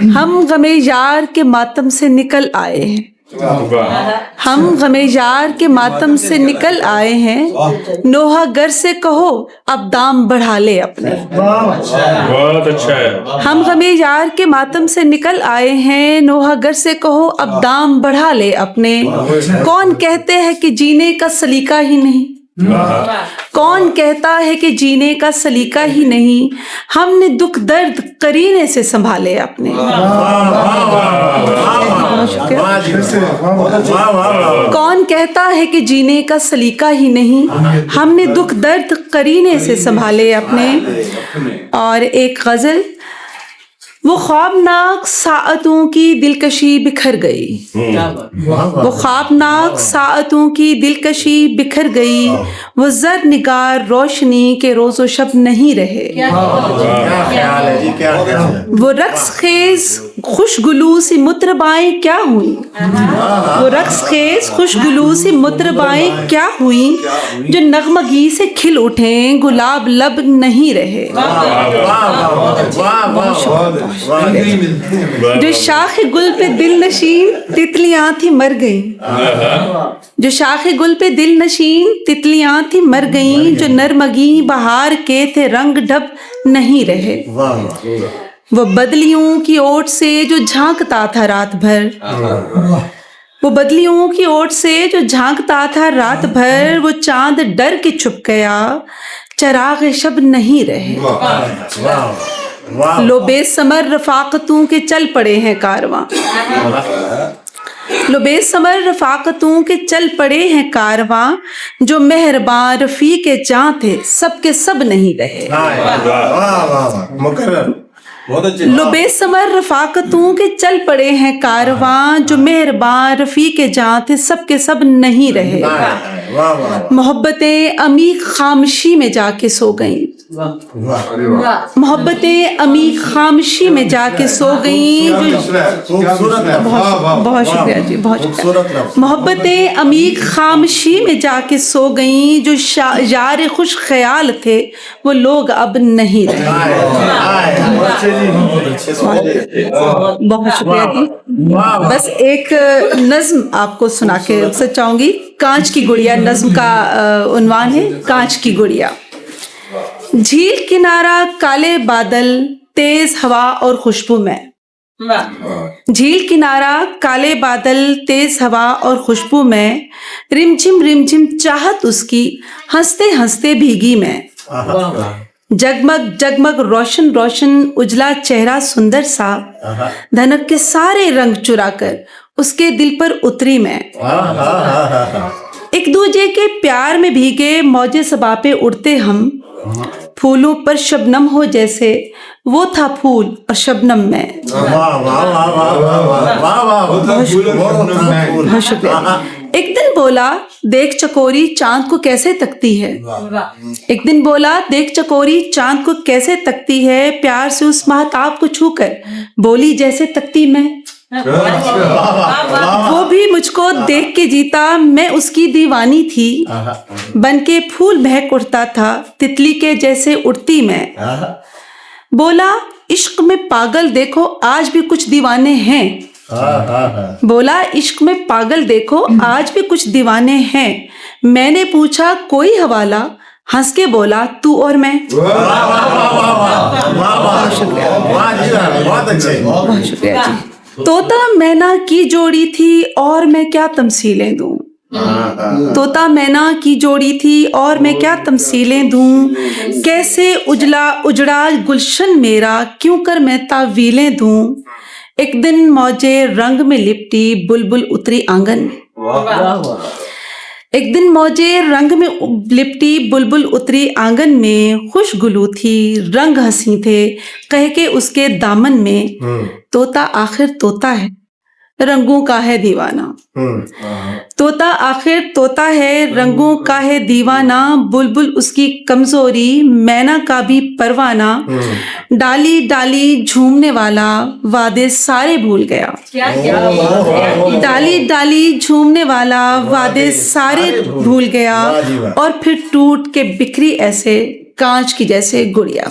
हम गमे यार के मातम से निकल आए हैं, हम गमे यार के मातम से निकल आए हैं। नोहा गर से कहो अब दाम बढ़ा ले अपने। बहुत अच्छा है। हम गमे यार के मातम से निकल आए हैं, नोहा गर से कहो अब दाम बढ़ा ले अपने। कौन कहते हैं कि जीने का सलीका ही नहीं, कौन कहता है कि जीने का सलीका ही नहीं। हमने दुख दर्द करीने से संभाले अपने। कौन कहता है कि जीने का सलीका ही नहीं, हमने दुख दर्द करीने से संभाले अपने। और एक गजल, वो ख्वाबनाक साअतों की दिलकशी बिखर गई, वो ख्वाबनाक साअतों की दिलकशी बिखर गई। वो जर निगार रोशनी के रोज़ो शब नहीं रहे। वो रक्स खेज खुशगुलू सी मुतरबाएं क्या हुई, वो रक्स खेज खुशगुलू सी मुतरबाएं क्या हुई। जो नगमगी से खिल उठे गुलाब लब नहीं रहे। जो शाख गुल पे दिल नशीन तितलियां थी मर गई, जो शाख गुल पे दिल नशीन तितलियां थी मर गई। जो नरमगी बहार के थे रंग ढब नहीं रहे। वो बदलियों की ओट से जो झांकता था रात भर, वो बदलियों की ओट से जो झांकता था रात भर। वो चांद डर के छुप गया चराग शब नहीं रहे। लो बेसमर रफाकतों के चल पड़े हैं कारवां, लो बेसमर रफाकतों के चल पड़े हैं कारवां। जो मेहरबान रफी के जां थे सबके सब नहीं रहे। लो बेसमर रफाकतों के चल पड़े हैं कारवां। जो मेहरबान रफी के जां थे सबके सब नहीं रहे। मोहब्बतें अमी खामशी में जाके सो गईं, मोहब्बतें अमी खामशी में जाके सो गईं। बहुत शुक्रिया जी, बहुत शुक्रिया। मोहब्बतें अमी खामशी में जाके सो गईं। जो यार खुश ख्याल थे वो लोग अब नहीं रहे। बहुत शुक्रिया जी। बस एक नज्म आपको सुना के रुखसत चाहूंगी। कांच की गुड़िया नज्म का उन्वान है, कांच की गुड़िया। झील किनारा काले बादल तेज हवा और खुशबू में, झील किनारा काले बादल तेज हवा और खुशबू में। रिमझिम चाहत उसकी हंसते हंसते भीगी में। जगमग जगमग रोशन रोशन उजला चेहरा सुंदर सा। धनक के सारे रंग चुरा कर उसके दिल पर उतरी मैं। एक दूजे के प्यार में भीगे मौजे सबा पे उड़ते हम। फूलों पर शबनम हो जैसे वो था फूल और शबनम में। बहुत शुक्रिया। एक दिन बोला देख चकोरी चांद को कैसे तकती है, एक दिन बोला देख चकोरी चांद को कैसे तकती है। प्यार से उस महताब को छूकर बोली जैसे तकती मैं। वो भी मुझको देख के जीता, मैं उसकी दीवानी थी। बनके फूल महक उड़ता था तितली के जैसे उड़ती मैं। बोला इश्क में पागल देखो आज भी कुछ दीवाने हैं। बोला इश्क में पागल देखो आज भी कुछ दीवाने हैं। मैंने पूछा कोई हवाला, हंस के बोला तू और मैं। बहुत शुक्रिया जी। तोता मैना की जोड़ी थी और मैं क्या तमसीलें दूं, तोता मैना की जोड़ी थी और मैं क्या तमसीलें दूं। कैसे उजला उजड़ा गुलशन मेरा क्यों कर मैं तावीलें दूं। एक दिन मौजे रंग में लिपटी बुलबुल उतरी आंगन में। एक दिन मौजे रंग में लिपटी बुलबुल उतरी आंगन में। खुशगुलू थी रंग हंसी थे कह के उसके दामन में। तोता आखिर तोता है रंगों का है दीवाना, तोता आखिर तोता है रंगों का है दीवाना। बुलबुल उसकी कमजोरी मैना का भी परवाना। डाली डाली झूमने वाला वादे सारे भूल गया। डाली डाली झूमने वाला वादे सारे भूल गया। और फिर टूट के बिखरी ऐसे कांच की जैसे गुड़िया।